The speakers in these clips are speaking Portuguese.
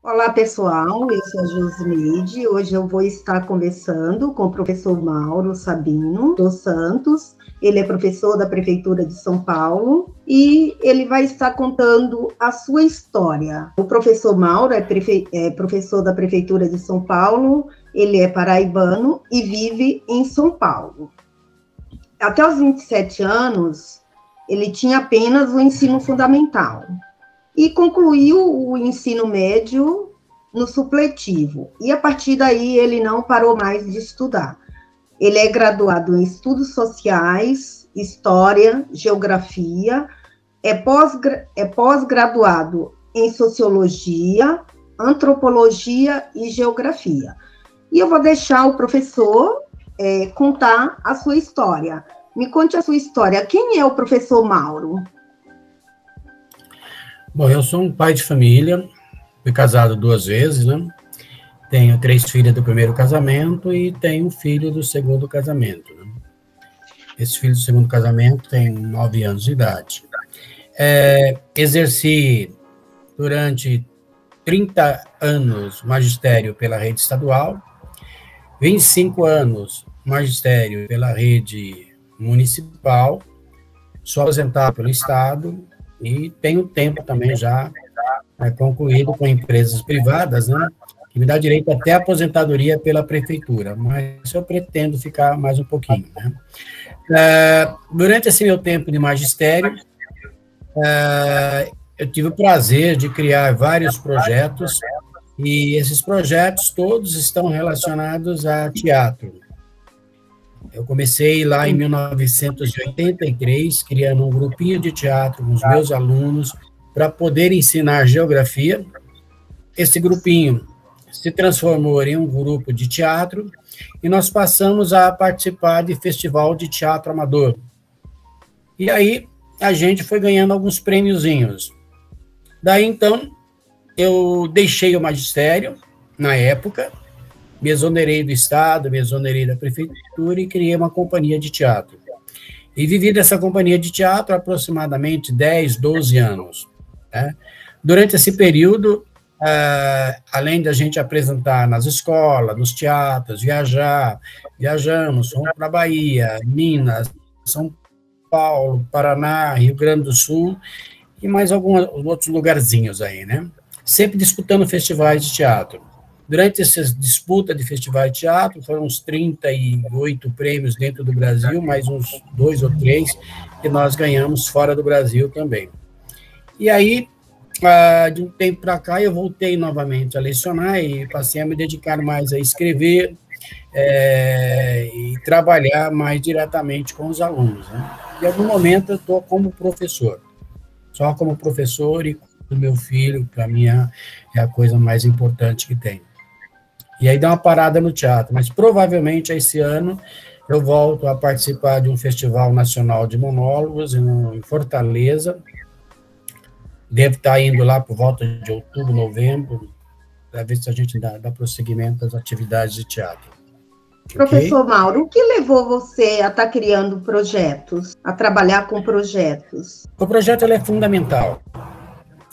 Olá, pessoal, eu sou a Josineide. Hoje eu vou estar conversando com o professor Mauro Sabino dos Santos. Ele é professor da Prefeitura de São Paulo e ele vai estar contando a sua história. O professor Mauro é professor da Prefeitura de São Paulo, ele é paraibano e vive em São Paulo. Até os 27 anos, ele tinha apenas o ensino fundamental e concluiu o ensino médio no supletivo. E a partir daí ele não parou mais de estudar. Ele é graduado em Estudos Sociais, História, Geografia, é pós-graduado em Sociologia, Antropologia e Geografia. E eu vou deixar o professor contar a sua história. Me conte a sua história. Quem é o professor Mauro? Bom, eu sou um pai de família, fui casado 2 vezes, né? Tenho 3 filhas do primeiro casamento e tenho um filho do segundo casamento, né? Esse filho do segundo casamento tem 9 anos de idade. Exerci durante 30 anos magistério pela rede estadual, 25 anos magistério pela rede municipal, sou aposentado pelo Estado e tenho tempo também já concluído com empresas privadas, né, que me dá direito até a aposentadoria pela prefeitura, mas eu pretendo ficar mais um pouquinho, né. Durante esse meu tempo de magistério, eu tive o prazer de criar vários projetos, e esses projetos todos estão relacionados a teatro. Eu comecei lá em 1983, criando um grupinho de teatro com os meus alunos para poder ensinar geografia. Esse grupinho se transformou em um grupo de teatro e nós passamos a participar de festival de teatro amador. E aí a gente foi ganhando alguns prêmiozinhos. Daí, então, eu deixei o magistério, na época, me exonerei do Estado, me exonerei da Prefeitura e criei uma companhia de teatro. E vivi dessa companhia de teatro aproximadamente 10, 12 anos. Né? Durante esse período, além da gente apresentar nas escolas, nos teatros, viajamos, fomos para Bahia, Minas, São Paulo, Paraná, Rio Grande do Sul e mais alguns outros lugarzinhos aí, né? Sempre disputando festivais de teatro. Durante essa disputa de festivais de teatro, foram uns 38 prêmios dentro do Brasil, mais uns 2 ou 3 que nós ganhamos fora do Brasil também. E aí, de um tempo para cá, eu voltei novamente a lecionar e passei a me dedicar mais a escrever e trabalhar mais diretamente com os alunos, né? E, em algum momento, eu estou como professor, só como professor e do meu filho, para mim é a coisa mais importante que tem. E aí dá uma parada no teatro, mas provavelmente esse ano eu volto a participar de um festival nacional de monólogos em Fortaleza. Devo estar indo lá por volta de outubro, novembro, para ver se a gente dá prosseguimento às atividades de teatro. Professor Mauro, o que levou você a estar criando projetos, a trabalhar com projetos? O projeto ele é fundamental.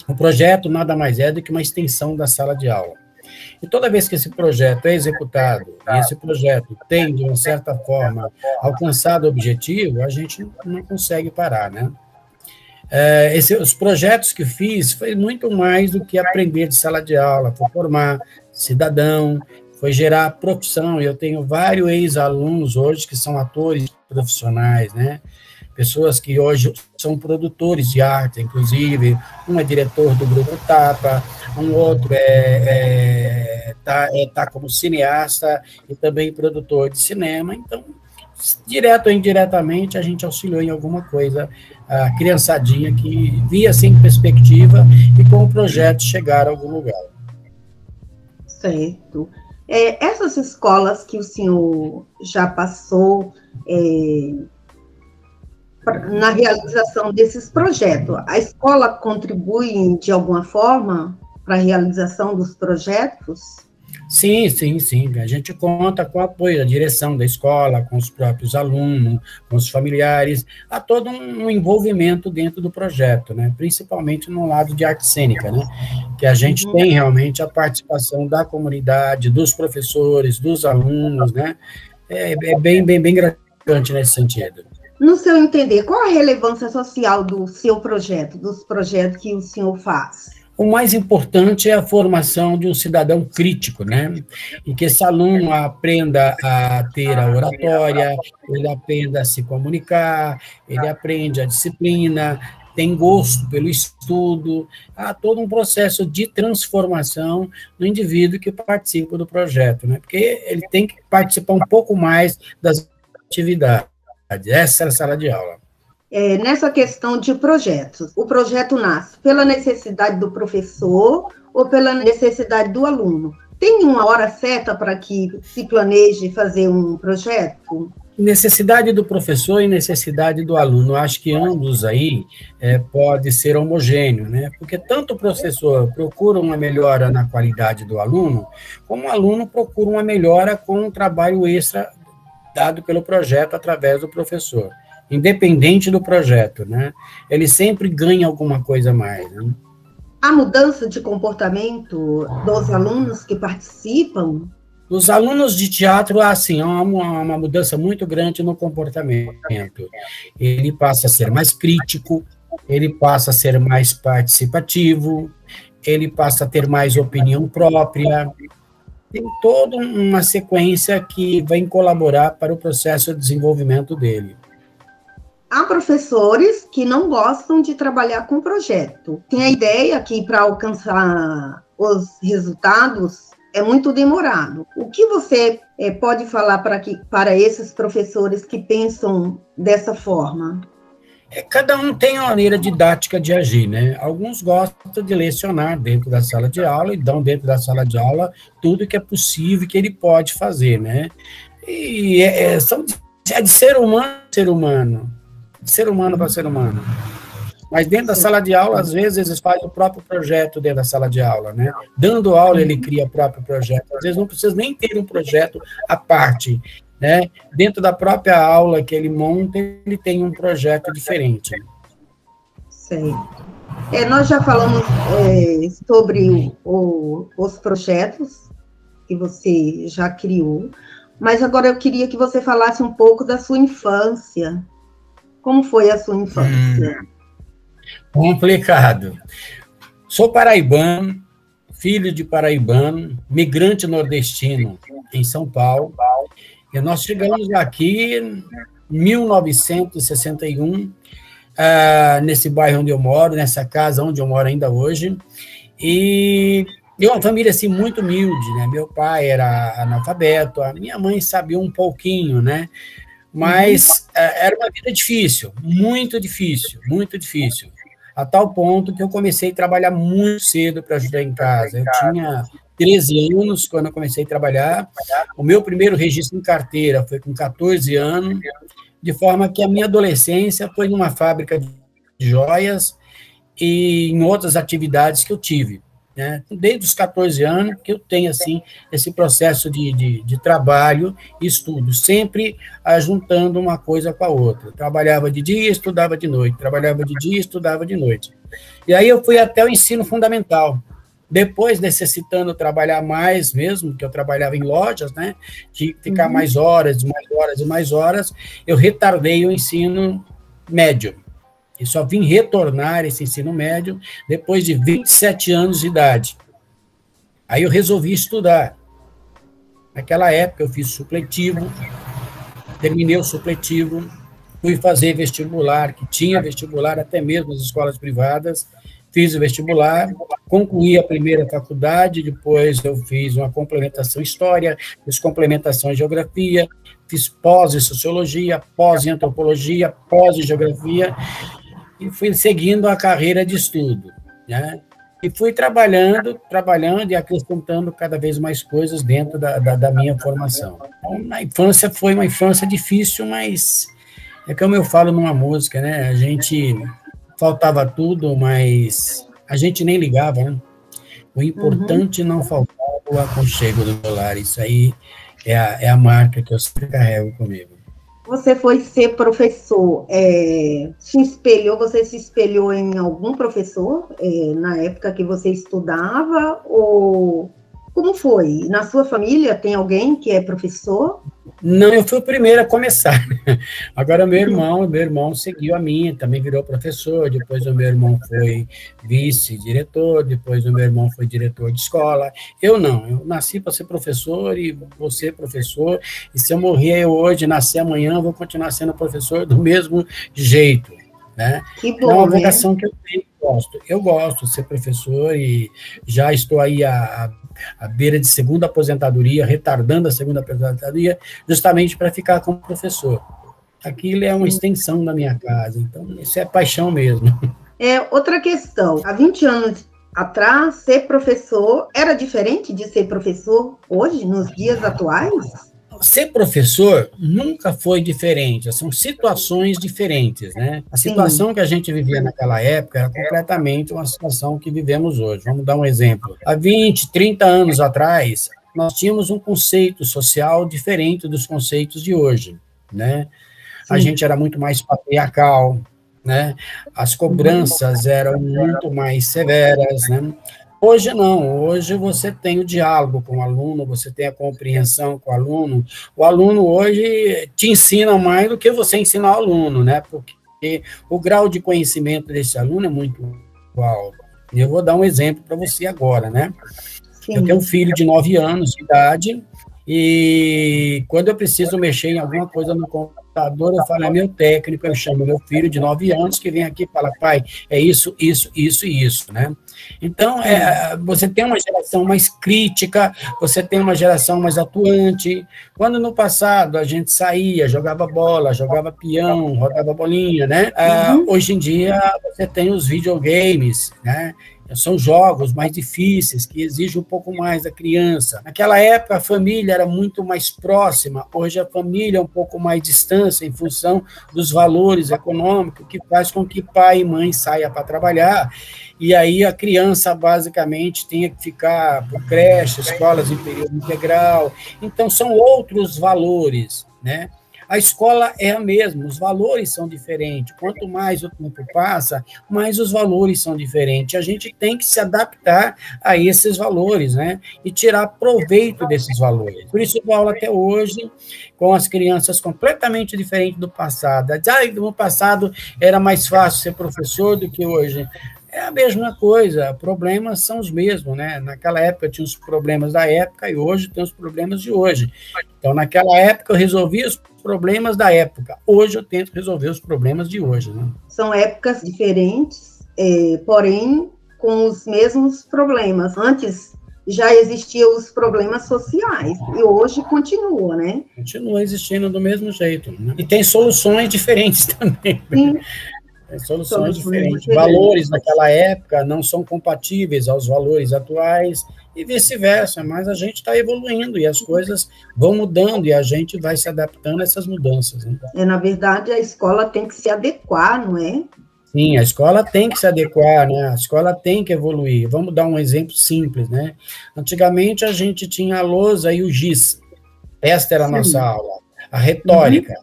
O projeto nada mais é do que uma extensão da sala de aula. E toda vez que esse projeto é executado, e esse projeto tem, de uma certa forma, alcançado o objetivo, a gente não consegue parar, né? Os projetos que fiz foi muito mais do que aprender de sala de aula, foi formar cidadão, foi gerar profissão. Eu tenho vários ex-alunos hoje que são atores profissionais, né? Pessoas que hoje são produtores de arte, inclusive, um é diretor do Grupo Tapa, um outro tá como cineasta e também produtor de cinema. Então, direto ou indiretamente, a gente auxiliou em alguma coisa a criançadinha que via sem perspectiva e com o projeto chegar a algum lugar. Certo. Essas escolas que o senhor já passou na realização desses projetos, a escola contribui de alguma forma para a realização dos projetos? Sim, sim, sim. A gente conta com o apoio da direção da escola, com os próprios alunos, com os familiares, há todo um envolvimento dentro do projeto, né? Principalmente no lado de arte cênica, né? Que a gente Uhum. tem realmente a participação da comunidade, dos professores, dos alunos, né? É bem gratificante nesse sentido. No seu entender, qual a relevância social do seu projeto, dos projetos que o senhor faz? O mais importante é a formação de um cidadão crítico, né? E que esse aluno aprenda a ter a oratória, ele aprenda a se comunicar, ele aprende a disciplina, tem gosto pelo estudo, há todo um processo de transformação no indivíduo que participa do projeto, né? Porque ele tem que participar um pouco mais das atividades. Essa é a sala de aula. Nessa questão de projetos, o projeto nasce pela necessidade do professor ou pela necessidade do aluno? Tem uma hora certa para que se planeje fazer um projeto? Necessidade do professor e necessidade do aluno. Acho que ambos aí pode ser homogêneo, né? Porque tanto o professor procura uma melhora na qualidade do aluno, como o aluno procura uma melhora com um trabalho extra dado pelo projeto através do professor. Independente do projeto, né? Ele sempre ganha alguma coisa a mais, né? A mudança de comportamento dos alunos que participam? Os alunos de teatro, assim, há uma mudança muito grande no comportamento. Ele passa a ser mais crítico, ele passa a ser mais participativo, ele passa a ter mais opinião própria. Tem toda uma sequência que vai colaborar para o processo de desenvolvimento dele. Há professores que não gostam de trabalhar com projeto. Tem a ideia que para alcançar os resultados é muito demorado. O que você pode falar para esses professores que pensam dessa forma? Cada um tem uma maneira didática de agir, né? Alguns gostam de lecionar dentro da sala de aula e dão dentro da sala de aula tudo que é possível que ele pode fazer, né? E é de ser humano a ser humano. De ser humano para ser humano. Mas dentro da sala de aula, às vezes, eles fazem o próprio projeto dentro da sala de aula, né? Dando aula, ele cria o próprio projeto. Às vezes, não precisa nem ter um projeto à parte, né? Dentro da própria aula que ele monta, ele tem um projeto diferente. Certo. Nós já falamos sobre os projetos que você já criou, mas agora eu queria que você falasse um pouco da sua infância. Como foi a sua infância? Complicado. Sou paraibano, filho de paraibano, migrante nordestino em São Paulo. E nós chegamos aqui em 1961, nesse bairro onde eu moro, nessa casa onde eu moro ainda hoje. E uma família assim, muito humilde, né? Meu pai era analfabeto, a minha mãe sabia um pouquinho, né? Mas era uma vida difícil, muito difícil, muito difícil. A tal ponto que eu comecei a trabalhar muito cedo para ajudar em casa. Eu tinha 13 anos quando eu comecei a trabalhar. O meu primeiro registro em carteira foi com 14 anos, de forma que a minha adolescência foi numa fábrica de joias e em outras atividades que eu tive. Né? Desde os 14 anos que eu tenho assim, esse processo de trabalho e estudo, sempre juntando uma coisa com a outra. Trabalhava de dia, estudava de noite, trabalhava de dia, estudava de noite. E aí eu fui até o ensino fundamental. Depois, necessitando trabalhar mais mesmo, que eu trabalhava em lojas, né? De ficar mais horas e mais horas, eu retardei o ensino médio. E só vim retornar esse ensino médio depois de 27 anos de idade. Aí eu resolvi estudar. Naquela época eu fiz supletivo, terminei o supletivo, fui fazer vestibular, que tinha vestibular até mesmo nas escolas privadas, fiz o vestibular, concluí a primeira faculdade, depois eu fiz uma complementação em História, fiz complementação em Geografia, fiz pós em Sociologia, pós em Antropologia, pós em Geografia, e fui seguindo a carreira de estudo, né? E fui trabalhando e acrescentando cada vez mais coisas dentro da minha formação. Então, a infância foi uma infância difícil, mas é como eu falo numa música, né? A gente faltava tudo, mas a gente nem ligava, né? O importante não faltava, o aconchego do meu lar. Isso aí é a marca que eu sempre carrego comigo. Você foi ser professor, você se espelhou em algum professor na época que você estudava? Ou como foi? Na sua família tem alguém que é professor? Não, eu fui o primeiro a começar. Agora, meu irmão seguiu a minha, também virou professor, depois o meu irmão foi vice-diretor, depois o meu irmão foi diretor de escola. Eu não, eu nasci para ser professor e vou ser professor, e se eu morrer hoje, nascer amanhã, eu vou continuar sendo professor do mesmo jeito, né? Que É uma bom, né? vocação que eu tenho, gosto. Eu gosto de ser professor e já estou aí à beira de segunda aposentadoria, retardando a segunda aposentadoria, justamente para ficar como professor. Aquilo é uma extensão da minha casa, então isso é paixão mesmo. Outra questão, há 20 anos atrás, ser professor era diferente de ser professor hoje, nos dias atuais? Ser professor nunca foi diferente, são situações diferentes, né? A situação que a gente vivia naquela época era completamente uma situação que vivemos hoje. Vamos dar um exemplo. Há 20, 30 anos atrás, nós tínhamos um conceito social diferente dos conceitos de hoje, né? A gente era muito mais patriarcal, né? As cobranças eram muito mais severas, né? Hoje não, hoje você tem o diálogo com o aluno, você tem a compreensão com o aluno. O aluno hoje te ensina mais do que você ensina ao aluno, né? Porque o grau de conhecimento desse aluno é muito alto. E eu vou dar um exemplo para você agora, né? Sim. Eu tenho um filho de 9 anos de idade e quando eu preciso mexer em alguma coisa no computador, eu falo, é meu técnico, eu chamo meu filho de 9 anos que vem aqui e fala, pai, é isso, isso, isso e isso, né? Então, você tem uma geração mais crítica, você tem uma geração mais atuante. Quando no passado a gente saía, jogava bola, jogava peão, rodava bolinha, né? Hoje em dia você tem os videogames, né? São jogos mais difíceis, que exigem um pouco mais da criança. Naquela época, a família era muito mais próxima, hoje a família é um pouco mais distante em função dos valores econômicos, que faz com que pai e mãe saiam para trabalhar, e aí a criança, basicamente, tinha que ficar por creche, escolas em período integral. Então, são outros valores, né? A escola é a mesma, os valores são diferentes. Quanto mais o tempo passa, mais os valores são diferentes. A gente tem que se adaptar a esses valores, né? E tirar proveito desses valores. Por isso, eu dou aula até hoje com as crianças completamente diferentes do passado. No passado era mais fácil ser professor do que hoje. É a mesma coisa, problemas são os mesmos, né? Naquela época tinha os problemas da época e hoje tem os problemas de hoje. Então, naquela época eu resolvia os problemas da época, hoje eu tento resolver os problemas de hoje, né? São épocas diferentes, porém com os mesmos problemas. Antes já existiam os problemas sociais e hoje continua, né? Continua existindo do mesmo jeito, né? E tem soluções diferentes também. Sim. Soluções diferentes. Valores naquela época não são compatíveis aos valores atuais e vice-versa, mas a gente está evoluindo e as coisas vão mudando e a gente vai se adaptando a essas mudanças. Né? Na verdade, a escola tem que se adequar, não é? Sim, a escola tem que se adequar, né? A escola tem que evoluir. Vamos dar um exemplo simples, né? Antigamente a gente tinha a lousa e o giz. Esta era a nossa aula. A retórica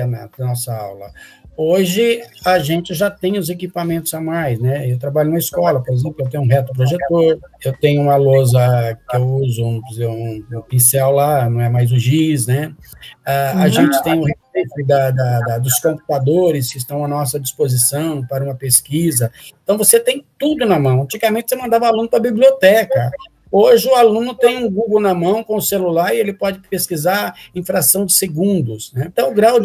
na nossa aula. Hoje, a gente já tem os equipamentos a mais, né? Eu trabalho numa escola, por exemplo, eu tenho um retroprojetor, eu tenho uma lousa que eu uso, um pincel lá, não é mais o giz, né? A gente tem o refri dos computadores que estão à nossa disposição para uma pesquisa. Então, você tem tudo na mão. Antigamente, você mandava aluno para a biblioteca. Hoje, o aluno tem um Google na mão com o celular e ele pode pesquisar em fração de segundos. Né? Então, o grau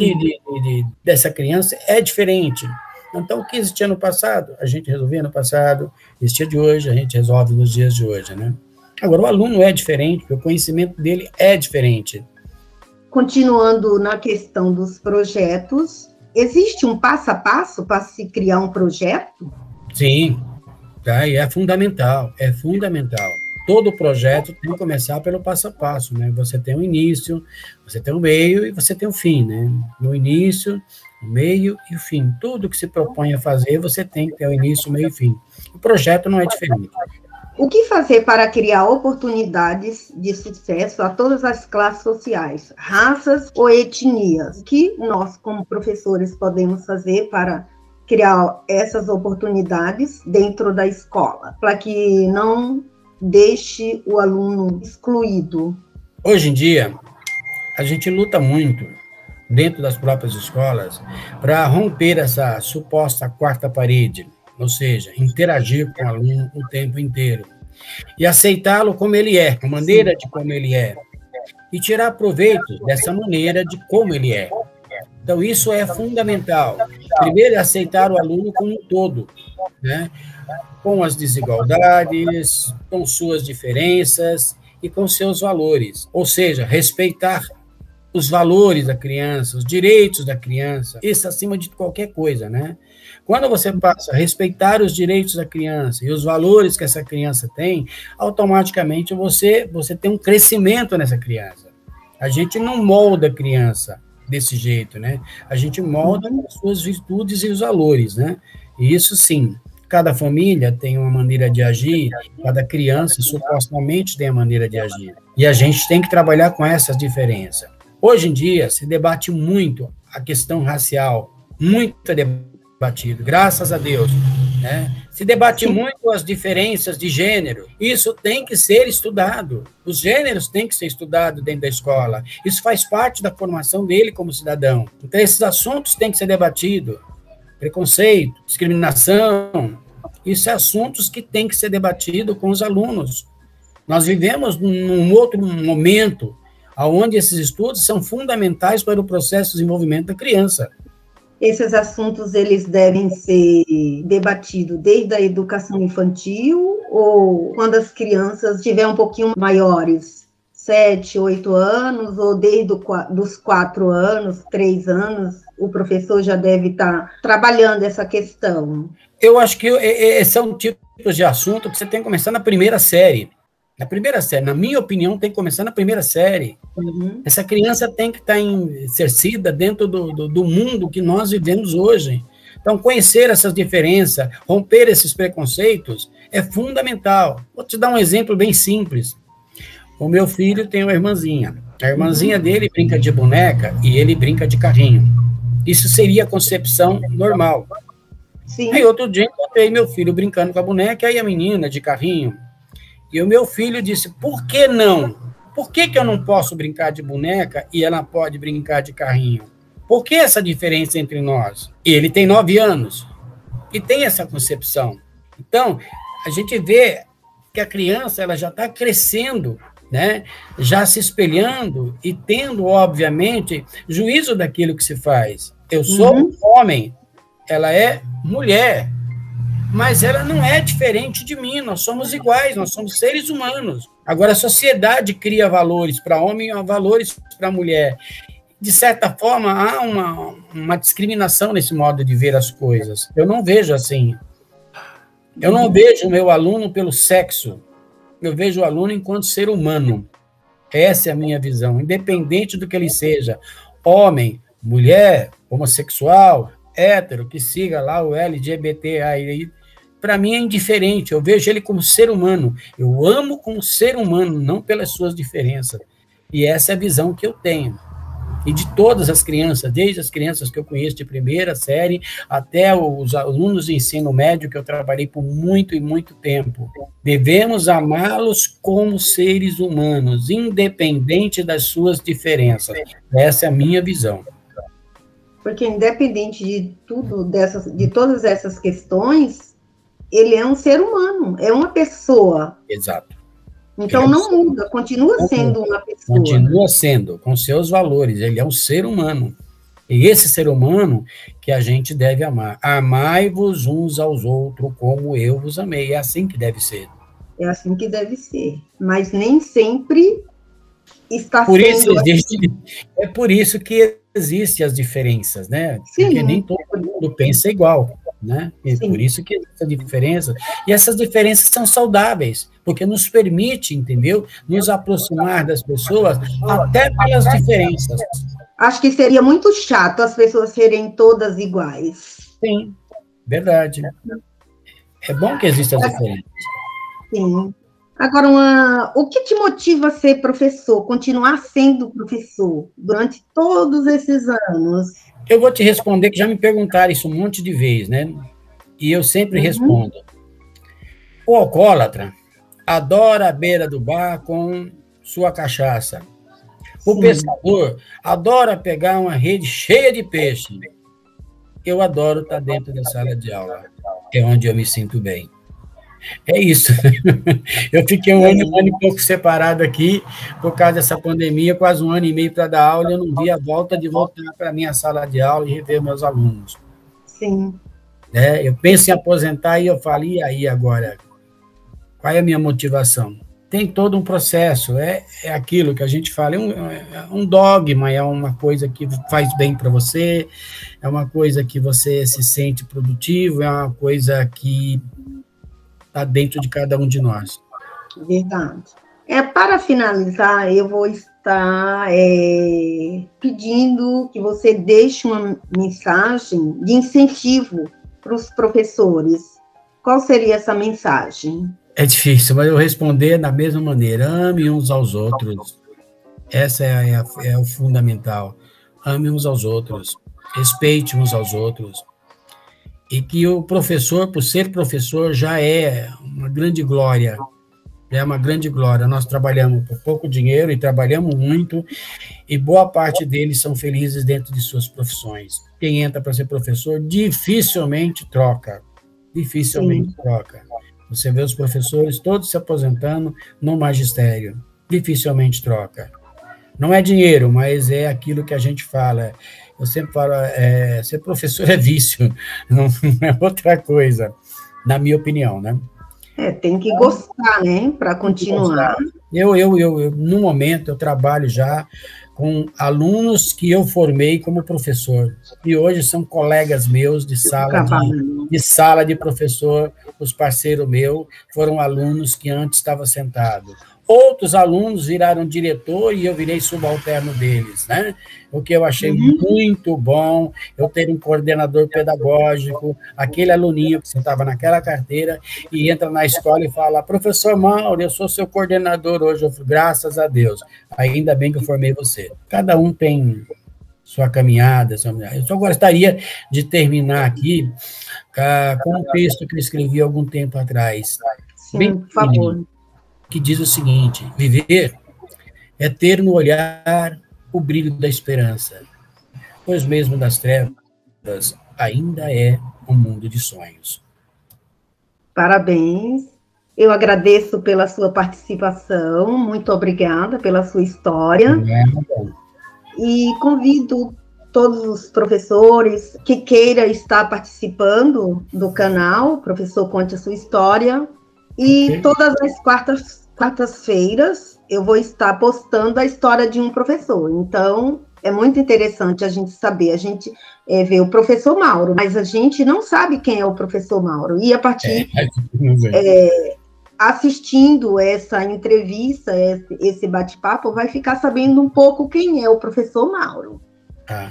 dessa criança é diferente. Então, o que existia no passado, a gente resolvia no passado, existia de hoje, a gente resolve nos dias de hoje. Né? Agora, o aluno é diferente, o conhecimento dele é diferente. Continuando na questão dos projetos, existe um passo a passo para se criar um projeto? Sim, tá? E é fundamental, é fundamental. Todo projeto tem que começar pelo passo a passo, né? Você tem o início, você tem o meio e você tem o fim, né? No início, o meio e o fim. Tudo que se propõe a fazer, você tem que ter o início, o meio e o fim. O projeto não é diferente. O que fazer para criar oportunidades de sucesso a todas as classes sociais, raças ou etnias? O que nós, como professores, podemos fazer para criar essas oportunidades dentro da escola, para que não deixe o aluno excluído? Hoje em dia, a gente luta muito dentro das próprias escolas para romper essa suposta quarta parede, ou seja, interagir com o aluno o tempo inteiro e aceitá-lo como ele é, a maneira de como ele é, e tirar proveito dessa maneira de como ele é. Então, isso é fundamental. Primeiro, é aceitar o aluno como um todo, né? Com as desigualdades, com suas diferenças e com seus valores. Ou seja, respeitar os valores da criança, os direitos da criança, isso acima de qualquer coisa, né? Quando você passa a respeitar os direitos da criança e os valores que essa criança tem, automaticamente você tem um crescimento nessa criança. A gente não molda a criança desse jeito, né? A gente molda as suas virtudes e os valores, né? E isso sim, cada família tem uma maneira de agir, cada criança supostamente tem a maneira de agir. E a gente tem que trabalhar com essas diferenças. Hoje em dia, se debate muito a questão racial, muito debatido, graças a Deus, né? Se debate muito as diferenças de gênero, isso tem que ser estudado, os gêneros têm que ser estudados dentro da escola, isso faz parte da formação dele como cidadão. Então, esses assuntos têm que ser debatidos, preconceito, discriminação, isso são assuntos que têm que ser debatidos com os alunos. Nós vivemos num outro momento, onde esses estudos são fundamentais para o processo de desenvolvimento da criança. Esses assuntos, eles devem ser debatidos desde a educação infantil ou quando as crianças estiverem um pouquinho maiores, 7, 8 anos, ou desde dos 4 anos, 3 anos, o professor já deve estar trabalhando essa questão? Eu acho que esse é um tipo de assunto que você tem que começar na primeira série. Na primeira série, na minha opinião, tem que começar na primeira série. Uhum. Essa criança tem que estar inserida dentro do mundo que nós vivemos hoje. Então, conhecer essas diferenças, romper esses preconceitos, é fundamental. Vou te dar um exemplo bem simples. O meu filho tem uma irmãzinha. A irmãzinha dele brinca de boneca e ele brinca de carrinho. Isso seria a concepção normal. Sim. Aí, outro dia, encontrei meu filho brincando com a boneca e a menina de carrinho. E o meu filho disse, por que não? Por que eu não posso brincar de boneca e ela pode brincar de carrinho? Por que essa diferença entre nós? E ele tem 9 anos e tem essa concepção. Então, a gente vê que a criança ela já está crescendo, né? Já se espelhando e tendo, obviamente, juízo daquilo que se faz. Eu sou homem, ela é mulher. Mas ela não é diferente de mim, nós somos iguais, nós somos seres humanos. Agora, a sociedade cria valores para homem e valores para mulher. De certa forma, há uma discriminação nesse modo de ver as coisas. Eu não vejo assim. Eu não vejo o meu aluno pelo sexo, eu vejo o aluno enquanto ser humano. Essa é a minha visão, independente do que ele seja, homem, mulher, homossexual, hétero, que siga lá o LGBTI. Para mim é indiferente, eu vejo ele como ser humano, eu amo como ser humano, não pelas suas diferenças, e essa é a visão que eu tenho, e de todas as crianças, desde as crianças que eu conheço de primeira série, até os alunos de ensino médio, que eu trabalhei por muito e muito tempo, devemos amá-los como seres humanos, independente das suas diferenças, essa é a minha visão. Porque independente de de todas essas questões, ele é um ser humano, é uma pessoa. Exato. Então não muda, continua sendo uma pessoa. Continua sendo, com seus valores, ele é um ser humano. E esse ser humano que a gente deve amar. Amai-vos uns aos outros como eu vos amei. É assim que deve ser. É assim que deve ser. Mas nem sempre está por sendo isso existe, É por isso que existem as diferenças, né? Sim. Porque nem todo mundo pensa igual. Né? E por isso que existe a diferença, e essas diferenças são saudáveis, porque nos permite, entendeu, nos aproximar das pessoas até pelas diferenças. Acho que seria muito chato as pessoas serem todas iguais. Sim, verdade. É bom que existam as diferenças. Sim. Agora, o que te motiva a ser professor, continuar sendo professor durante todos esses anos? Eu vou te responder que já me perguntaram isso um monte de vezes, né? E eu sempre respondo. O alcoólatra adora a beira do bar com sua cachaça. O pescador adora pegar uma rede cheia de peixe. Eu adoro estar dentro da sala de aula. É onde eu me sinto bem. É isso. Eu fiquei um ano e pouco separado aqui por causa dessa pandemia, quase um ano e meio para dar aula, e eu não vi a volta de voltar para a minha sala de aula e rever meus alunos. Sim. Eu penso em aposentar e eu falo, e aí agora? Qual é a minha motivação? Tem todo um processo, é aquilo que a gente fala, é um dogma, é uma coisa que faz bem para você, é uma coisa que você se sente produtivo, é uma coisa que está dentro de cada um de nós. Verdade. Para finalizar, eu vou estar pedindo que você deixe uma mensagem de incentivo para os professores. Qual seria essa mensagem? É difícil, mas eu responder da mesma maneira. Ame uns aos outros. Essa é o fundamental. Ame uns aos outros. Respeite uns aos outros. E que o professor, por ser professor, já é uma grande glória. É uma grande glória. Nós trabalhamos por pouco dinheiro e trabalhamos muito, e boa parte deles são felizes dentro de suas profissões. Quem entra para ser professor dificilmente troca. Dificilmente troca. Você vê os professores todos se aposentando no magistério. Dificilmente troca. Não é dinheiro, mas é aquilo que a gente fala. Eu sempre falo, ser professor é vício, não é outra coisa, na minha opinião, né? Tem que gostar, né, para continuar. No momento, eu trabalho já com alunos que eu formei como professor, e hoje são colegas meus de sala de professor, os parceiros meus, foram alunos que antes estavam sentados. Outros alunos viraram diretor e eu virei subalterno deles, né? O que eu achei muito bom, eu ter um coordenador pedagógico, aquele aluninho que sentava naquela carteira e entra na escola e fala, professor Mauro, eu sou seu coordenador hoje. Eu falo, graças a Deus, ainda bem que eu formei você. Cada um tem sua caminhada. Eu só gostaria de terminar aqui com um texto que eu escrevi há algum tempo atrás. Sim, por favor. Que diz o seguinte, viver é ter no olhar o brilho da esperança, pois mesmo das trevas ainda é um mundo de sonhos. Parabéns. Eu agradeço pela sua participação, muito obrigada pela sua história. E convido todos os professores que queiram estar participando do canal, Professor Conte a Sua História. E todas as quartas-feiras eu vou estar postando a história de um professor. Então, é muito interessante a gente saber. A gente vê o professor Mauro, mas a gente não sabe quem é o professor Mauro. E a partir assistindo essa entrevista, esse bate-papo, vai ficar sabendo um pouco quem é o professor Mauro.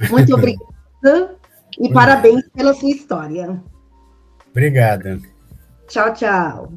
Muito obrigada e parabéns pela sua história. Obrigada. Tchau, tchau.